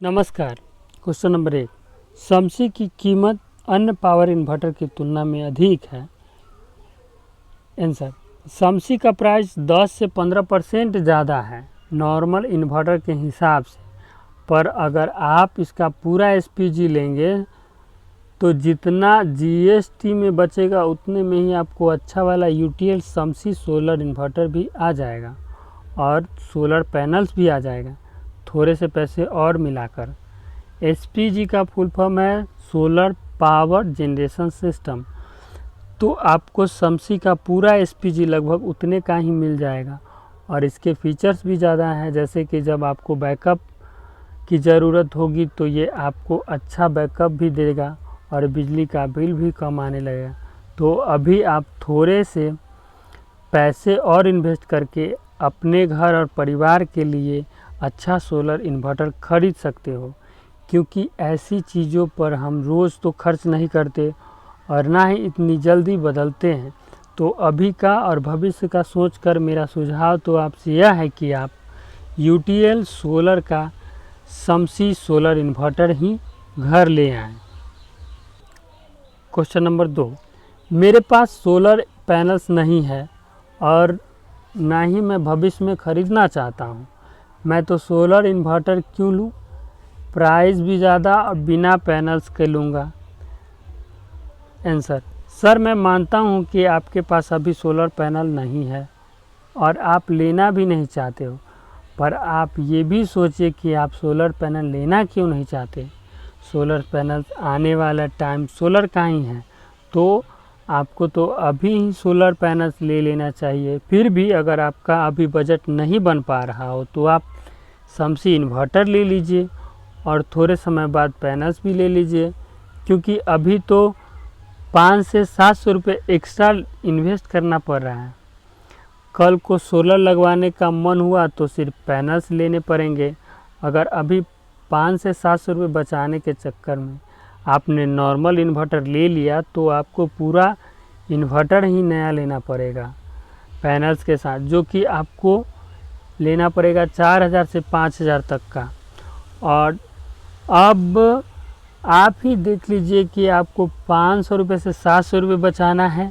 नमस्कार। Question number 1, समसी की कीमत अन्य पावर इन्वर्टर की तुलना में अधिक है। आंसर, समसी का प्राइस 10 से 15% ज़्यादा है नॉर्मल इन्वर्टर के हिसाब से, पर अगर आप इसका पूरा एसपीजी लेंगे तो जितना जीएसटी में बचेगा उतने में ही आपको अच्छा वाला यूटीएल समसी सोलर इन्वर्टर भी आ जाएगा और सोलर पैनल्स भी आ जाएगा, थोड़े से पैसे और मिलाकर। एसपीजी का फुल फॉर्म है सोलर पावर जनरेशन सिस्टम। तो आपको समसी का पूरा एसपीजी लगभग उतने का ही मिल जाएगा और इसके फीचर्स भी ज़्यादा हैं, जैसे कि जब आपको बैकअप की ज़रूरत होगी तो ये आपको अच्छा बैकअप भी देगा और बिजली का बिल भी कम आने लगेगा। तो अभी आप थोड़े से पैसे और इन्वेस्ट करके अपने घर और परिवार के लिए अच्छा सोलर इन्वर्टर खरीद सकते हो, क्योंकि ऐसी चीज़ों पर हम रोज़ तो खर्च नहीं करते और ना ही इतनी जल्दी बदलते हैं। तो अभी का और भविष्य का सोचकर मेरा सुझाव तो आपसे यह है कि आप यूटीएल सोलर का समसी सोलर इन्वर्टर ही घर ले आएँ। क्वेश्चन नंबर 2, मेरे पास सोलर पैनल्स नहीं है और ना ही मैं भविष्य में ख़रीदना चाहता हूँ, मैं तो सोलर इन्वर्टर क्यों लूँ? प्राइस भी ज़्यादा और बिना पैनल्स के लूँगा। आंसर, सर मैं मानता हूँ कि आपके पास अभी सोलर पैनल नहीं है और आप लेना भी नहीं चाहते हो, पर आप ये भी सोचिए कि आप सोलर पैनल लेना क्यों नहीं चाहते। सोलर पैनल्स आने वाला टाइम सोलर का ही है, तो आपको तो अभी ही सोलर पैनल्स ले लेना चाहिए। फिर भी अगर आपका अभी बजट नहीं बन पा रहा हो तो आप समसी इन्वर्टर ले लीजिए और थोड़े समय बाद पैनल्स भी ले लीजिए, क्योंकि अभी तो 500 से 700 रुपये एक्स्ट्रा इन्वेस्ट करना पड़ रहा है। कल को सोलर लगवाने का मन हुआ तो सिर्फ पैनल्स लेने पड़ेंगे। अगर अभी 500 से 700 रुपये बचाने के चक्कर में आपने नॉर्मल इन्वर्टर ले लिया तो आपको पूरा इन्वर्टर ही नया लेना पड़ेगा पैनल्स के साथ, जो कि आपको लेना पड़ेगा 4000 से 5000 तक का। और अब आप ही देख लीजिए कि आपको 500 रुपये से 700 रुपये बचाना है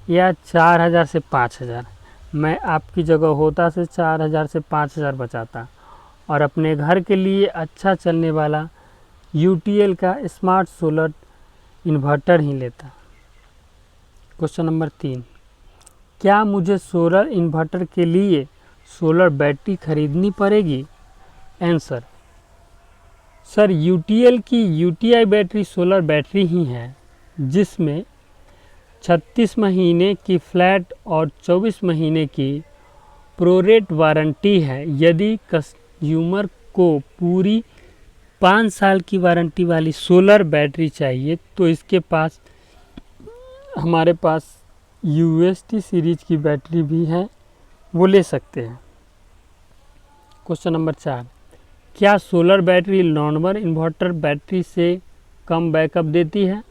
या 4000 से 5000। मैं आपकी जगह होता से 4000 से 5000 बचाता और अपने घर के लिए अच्छा चलने वाला यूटीएल का स्मार्ट सोलर इन्वर्टर ही लेता। क्वेश्चन नंबर 3, क्या मुझे सोलर इन्वर्टर के लिए सोलर बैटरी खरीदनी पड़ेगी? आंसर, सर यूटीएल की यूटीआई बैटरी सोलर बैटरी ही है, जिसमें 36 महीने की फ्लैट और 24 महीने की प्रोरेट वारंटी है। यदि कंज्यूमर को पूरी 5 साल की वारंटी वाली सोलर बैटरी चाहिए तो इसके पास हमारे पास यूएसटी सीरीज की बैटरी भी है, वो ले सकते हैं। क्वेश्चन नंबर 4, क्या solar battery normal inverter battery से कम बैकअप देती है?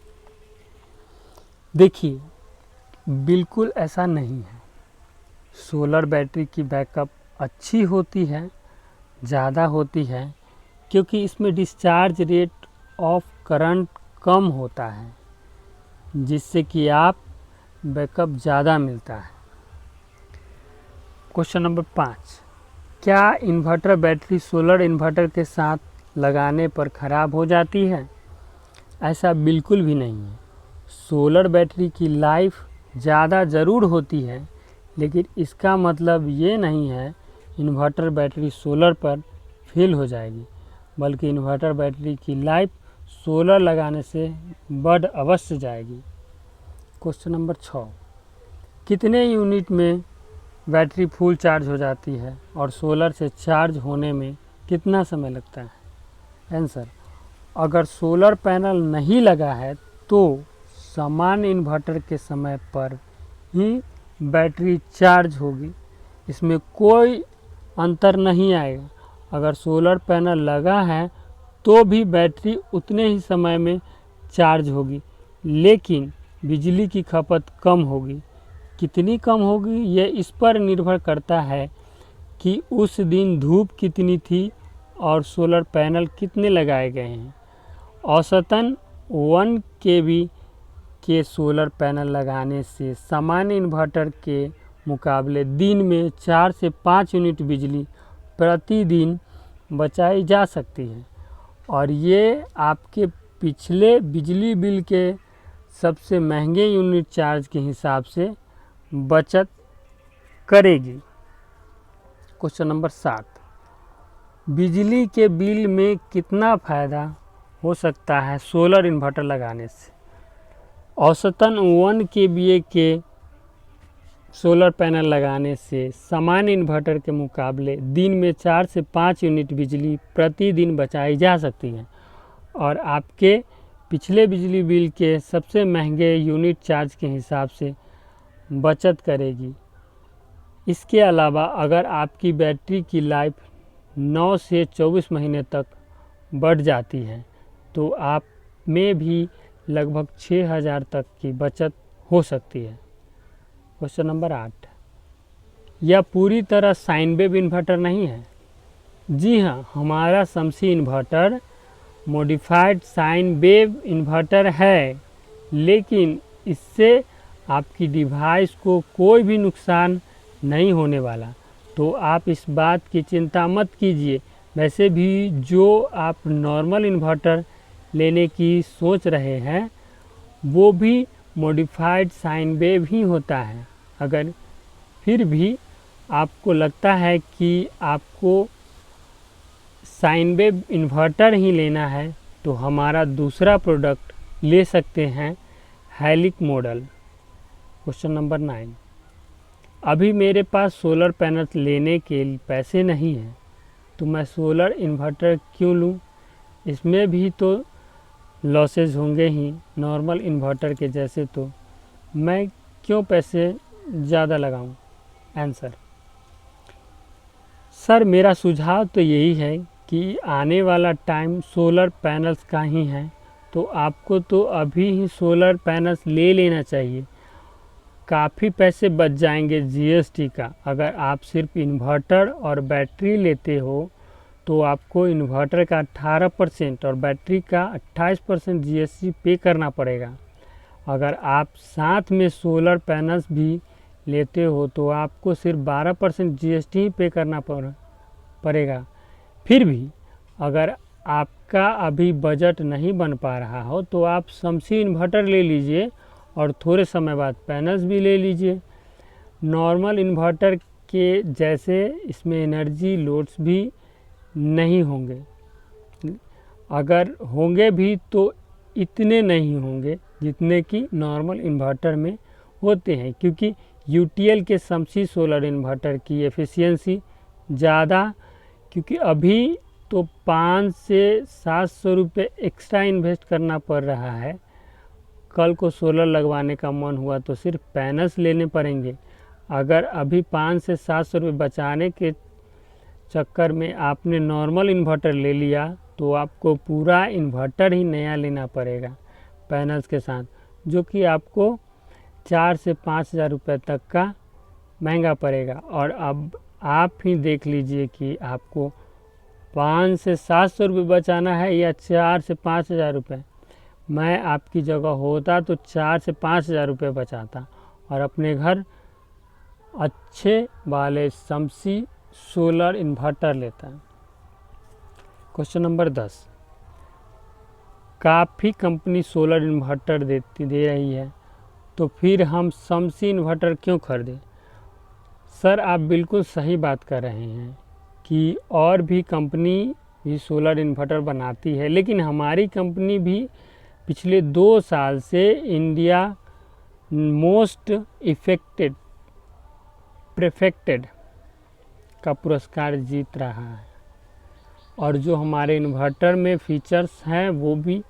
देखिए, बिल्कुल ऐसा नहीं है। सोलर बैटरी की बैकअप अच्छी होती है, ज़्यादा होती है, क्योंकि इसमें डिस्चार्ज रेट ऑफ करंट कम होता है, जिससे कि आप बैकअप ज़्यादा मिलता है। क्वेश्चन नंबर 5, क्या इन्वर्टर बैटरी सोलर इन्वर्टर के साथ लगाने पर ख़राब हो जाती है? ऐसा बिल्कुल भी नहीं है। सोलर बैटरी की लाइफ ज़्यादा ज़रूर होती है, लेकिन इसका मतलब ये नहीं है इन्वर्टर बैटरी सोलर पर फेल हो जाएगी, बल्कि इन्वर्टर बैटरी की लाइफ सोलर लगाने से बढ़ अवश्य जाएगी। क्वेश्चन नंबर 6, कितने यूनिट में बैटरी फुल चार्ज हो जाती है और सोलर से चार्ज होने में कितना समय लगता है? आंसर, अगर सोलर पैनल नहीं लगा है तो सामान्य इन्वर्टर के समय पर ही बैटरी चार्ज होगी, इसमें कोई अंतर नहीं आएगा। अगर सोलर पैनल लगा है तो भी बैटरी उतने ही समय में चार्ज होगी, लेकिन बिजली की खपत कम होगी। कितनी कम होगी ये इस पर निर्भर करता है कि उस दिन धूप कितनी थी और सोलर पैनल कितने लगाए गए हैं। औसतन 1 kV के सोलर पैनल लगाने से सामान्य इन्वर्टर के मुकाबले दिन में 4 से 5 यूनिट बिजली प्रतिदिन बचाई जा सकती है और ये आपके पिछले बिजली बिल के सबसे महंगे यूनिट चार्ज के हिसाब से बचत करेगी। क्वेश्चन नंबर 7, बिजली के बिल में कितना फ़ायदा हो सकता है सोलर इन्वर्टर लगाने से। औसतन 1 kVA के सोलर पैनल लगाने से सामान्य इन्वर्टर के मुकाबले दिन में 4 से 5 यूनिट बिजली प्रतिदिन बचाई जा सकती है और आपके पिछले बिजली बिल के सबसे महंगे यूनिट चार्ज के हिसाब से बचत करेगी। इसके अलावा अगर आपकी बैटरी की लाइफ 9 से 24 महीने तक बढ़ जाती है तो आप में भी लगभग 6000 तक की बचत हो सकती है। क्वेश्चन नंबर 8, यह पूरी तरह साइन वेव इन्वर्टर नहीं है। जी हाँ, हमारा Shamsi inverter modified sine wave inverter है, लेकिन इससे आपकी डिवाइस को कोई भी नुकसान नहीं होने वाला, तो आप इस बात की चिंता मत कीजिए। वैसे भी जो आप नॉर्मल इन्वर्टर लेने की सोच रहे हैं वो भी मॉडिफाइड साइन वेव ही होता है। अगर फिर भी आपको लगता है कि आपको साइन वेव इन्वर्टर ही लेना है तो हमारा दूसरा प्रोडक्ट ले सकते हैं, हेलिक मॉडल। क्वेश्चन नंबर 9, अभी मेरे पास सोलर पैनल लेने के पैसे नहीं हैं तो मैं सोलर इन्वर्टर क्यों लूं? इसमें भी तो लॉसेज होंगे ही नॉर्मल इन्वर्टर के जैसे, तो मैं क्यों पैसे ज़्यादा लगाऊं? आंसर, सर मेरा सुझाव तो यही है कि आने वाला टाइम सोलर पैनल्स का ही है, तो आपको तो अभी ही सोलर पैनल्स ले लेना चाहिए। काफ़ी पैसे बच जाएंगे जीएसटी का। अगर आप सिर्फ इन्वर्टर और बैटरी लेते हो तो आपको इन्वर्टर का 18% और बैटरी का 28% जीएसटी पे करना पड़ेगा। अगर आप साथ में सोलर पैनल्स भी लेते हो तो आपको सिर्फ 12% जीएसटी ही पे करना पड़ेगा। फिर भी अगर आपका अभी बजट नहीं बन पा रहा हो तो आप शमसी इन्वर्टर ले लीजिए और थोड़े समय बाद पैनल्स भी ले लीजिए। नॉर्मल इन्वर्टर के जैसे इसमें एनर्जी लोड्स भी नहीं होंगे, अगर होंगे भी तो इतने नहीं होंगे जितने कि नॉर्मल इन्वर्टर में होते हैं, क्योंकि यूटीएल के शमसी सोलर इन्वर्टर की एफिशिएंसी ज़्यादा, क्योंकि अभी तो 500 से 700 रुपये एक्स्ट्रा इन्वेस्ट करना पड़ रहा है। कल को सोलर लगवाने का मन हुआ तो सिर्फ पैनल्स लेने पड़ेंगे। अगर अभी 500 से 700 रुपये बचाने के चक्कर में आपने नॉर्मल इन्वर्टर ले लिया तो आपको पूरा इन्वर्टर ही नया लेना पड़ेगा पैनल्स के साथ, जो कि आपको 4 से 5,000 रुपये तक का महंगा पड़ेगा। और अब आप ही देख लीजिए कि आपको 500 से 700 रुपये बचाना है या 4 से 5,000 रुपये। मैं आपकी जगह होता तो 4 से 5,000 रुपये बचाता और अपने घर अच्छे वाले शमसी सोलर इन्वर्टर लेता है। क्वेश्चन नंबर 10, काफ़ी कंपनी सोलर इन्वर्टर दे रही है तो फिर हम शमसी इन्वर्टर क्यों खरीदें? सर आप बिल्कुल सही बात कर रहे हैं कि और भी कंपनी भी सोलर इन्वर्टर बनाती है, लेकिन हमारी कंपनी भी पिछले 2 साल से इंडिया मोस्ट परफेक्टेड का पुरस्कार जीत रहा है। और जो हमारे इन्वर्टर में फीचर्स हैं वो भी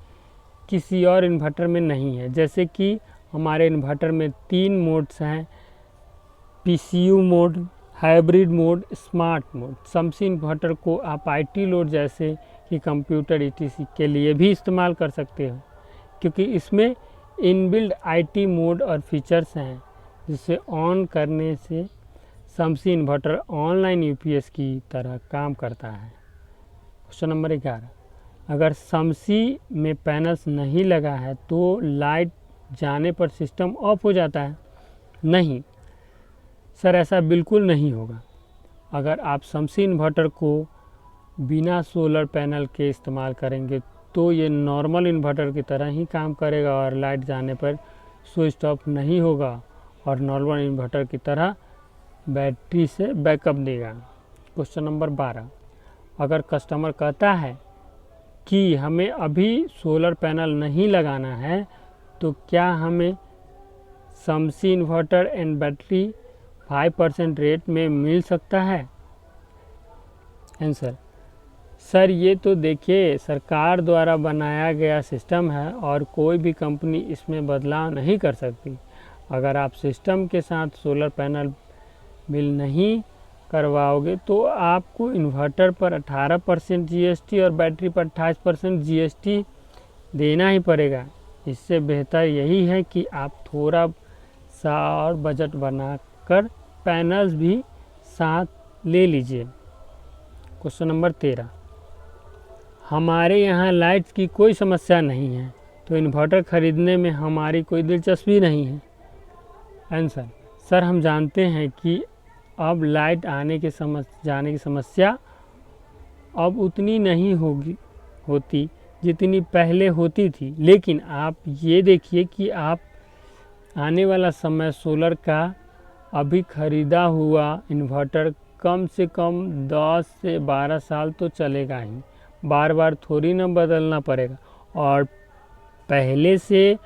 किसी और इन्वर्टर में नहीं है। जैसे कि हमारे इन्वर्टर में 3 मोड्स हैं, PCU mode, hybrid mode, smart mode. Shamsi inverter को आप आईटी लोड जैसे कि कंप्यूटर ईटीसी के लिए भी इस्तेमाल कर सकते हो, क्योंकि इसमें इनबिल्ड आईटी मोड और फीचर्स हैं जिसे ऑन करने से शमसी इन्वर्टर ऑनलाइन यूपीएस की तरह काम करता है। क्वेश्चन नंबर 11, अगर शमसी में पैनल्स नहीं लगा है तो लाइट जाने पर सिस्टम ऑफ हो जाता है? नहीं सर, ऐसा बिल्कुल नहीं होगा। अगर आप शमसी इन्वर्टर को बिना सोलर पैनल के इस्तेमाल करेंगे तो ये नॉर्मल इन्वर्टर की तरह ही काम करेगा और लाइट जाने पर स्विच ऑफ नहीं होगा और नॉर्मल इन्वर्टर की तरह बैटरी से बैकअप देगा। क्वेश्चन नंबर 12, अगर कस्टमर कहता है कि हमें अभी सोलर पैनल नहीं लगाना है तो क्या हमें शमसी इन्वर्टर एंड बैटरी 5% रेट में मिल सकता है? आंसर, सर ये तो देखिए सरकार द्वारा बनाया गया सिस्टम है और कोई भी कंपनी इसमें बदलाव नहीं कर सकती। अगर आप सिस्टम के साथ सोलर पैनल बिल नहीं करवाओगे तो आपको इन्वर्टर पर 18% जीएसटी और बैटरी पर 28% जीएसटी देना ही पड़ेगा। इससे बेहतर यही है कि आप थोड़ा सा और बजट बनाकर पैनल्स भी साथ ले लीजिए। क्वेश्चन नंबर 13, हमारे यहाँ लाइट्स की कोई समस्या नहीं है तो इन्वर्टर ख़रीदने में हमारी कोई दिलचस्पी नहीं है। आंसर, सर हम जानते हैं कि अब लाइट जाने की समस्या अब उतनी नहीं होती जितनी पहले होती थी, लेकिन आप ये देखिए कि आप आने वाला समय सोलर का अभी ख़रीदा हुआ इन्वर्टर कम से कम 10 से 12 साल तो चलेगा ही, बार बार थोड़ी ना बदलना पड़ेगा। और पहले से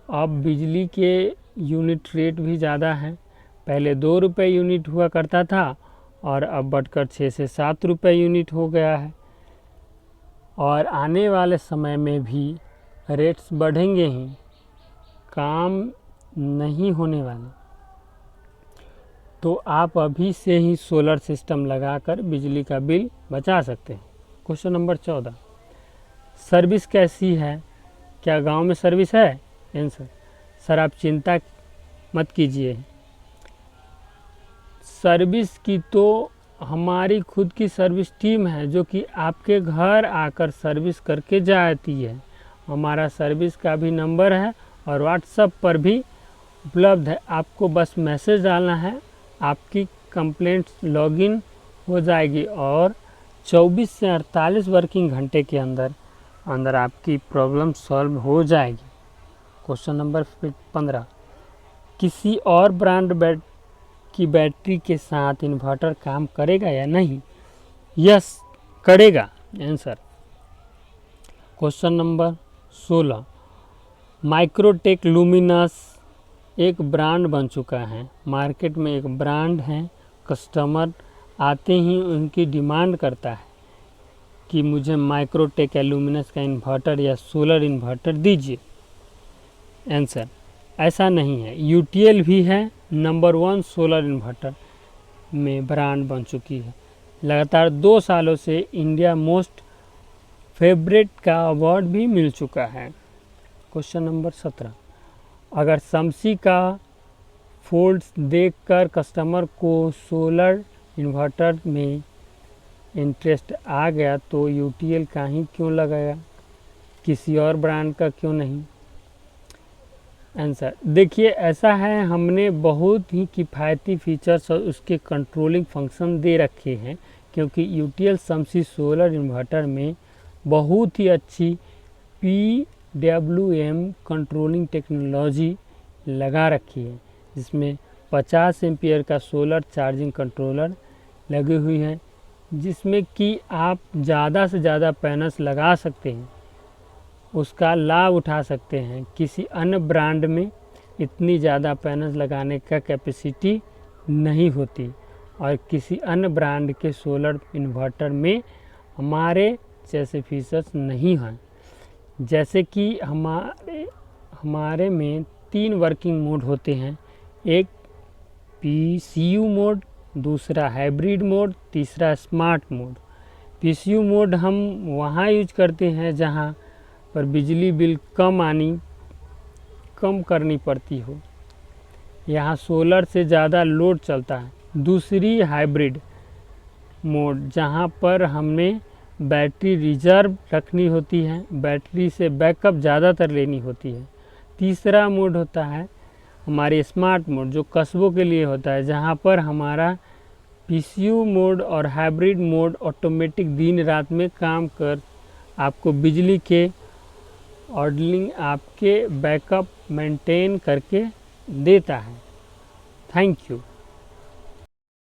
अब बिजली के यूनिट रेट भी ज़्यादा हैं। पहले 2 रुपये यूनिट हुआ करता था और अब बढ़कर 6 से 7 रुपये यूनिट हो गया है और आने वाले समय में भी रेट्स बढ़ेंगे ही, काम नहीं होने वाले। तो आप अभी से ही सोलर सिस्टम लगाकर बिजली का बिल बचा सकते हैं। क्वेश्चन नंबर 14, सर्विस कैसी है? क्या गांव में सर्विस है? आंसर, सर आप चिंता मत कीजिए, सर्विस की तो हमारी खुद की सर्विस टीम है जो कि आपके घर आकर सर्विस करके जाती है। हमारा सर्विस का भी नंबर है और व्हाट्सएप पर भी उपलब्ध है। आपको बस मैसेज डालना है, आपकी कंप्लेंट्स लॉगिन हो जाएगी और 24 से 48 वर्किंग घंटे के अंदर आपकी प्रॉब्लम सॉल्व हो जाएगी। क्वेश्चन नंबर 15, किसी और ब्रांड की बैटरी के साथ इन्वर्टर काम करेगा या नहीं? यस करेगा। Answer, question number 16, Microtek luminous एक ब्रांड बन चुका है, मार्केट में एक ब्रांड है। कस्टमर आते ही उनकी डिमांड करता है कि मुझे माइक्रोटेक या लुमिनस का इन्वर्टर या सोलर इन्वर्टर दीजिए। आंसर, ऐसा नहीं है, यूटीएल भी है, नंबर 1 सोलर इन्वर्टर में ब्रांड बन चुकी है। लगातार 2 सालों से इंडिया मोस्ट फेवरेट का अवार्ड भी मिल चुका है। क्वेश्चन नंबर 17, अगर शमसी का फोल्ड्स देखकर कस्टमर को सोलर इन्वर्टर में इंटरेस्ट आ गया तो यूटीएल का ही क्यों लगाया, किसी और ब्रांड का क्यों नहीं? आंसर, देखिए ऐसा है, हमने बहुत ही किफ़ायती फीचर्स और उसके कंट्रोलिंग फंक्शन दे रखे हैं क्योंकि यूटीएल शमसी सोलर इन्वर्टर में बहुत ही अच्छी PWM कंट्रोलिंग टेक्नोलॉजी लगा रखी है, जिसमें 50 एम्पियर का सोलर चार्जिंग कंट्रोलर लगी हुई है, जिसमें कि आप ज़्यादा से ज़्यादा पैनल्स लगा सकते हैं, उसका लाभ उठा सकते हैं। किसी अन्य ब्रांड में इतनी ज़्यादा पैनल्स लगाने का कैपेसिटी नहीं होती और किसी अन्य ब्रांड के सोलर इन्वर्टर में हमारे जैसे फीचर्स नहीं हैं। जैसे कि हमारे में 3 वर्किंग मोड होते हैं, एक PCU मोड, दूसरा हाइब्रिड मोड, तीसरा स्मार्ट मोड। PCU मोड हम वहाँ यूज करते हैं जहाँ पर बिजली बिल कम करनी पड़ती हो, यहाँ सोलर से ज़्यादा लोड चलता है। दूसरी हाइब्रिड मोड, जहाँ पर हमें बैटरी रिजर्व रखनी होती है, बैटरी से बैकअप ज़्यादातर लेनी होती है। तीसरा मोड होता है हमारे स्मार्ट मोड, जो कस्बों के लिए होता है, जहाँ पर हमारा पीसीयू मोड और हाइब्रिड मोड ऑटोमेटिक दिन रात में काम कर आपको बिजली के ऑर्डरिंग आपके बैकअप मेंटेन करके देता है। Thank you.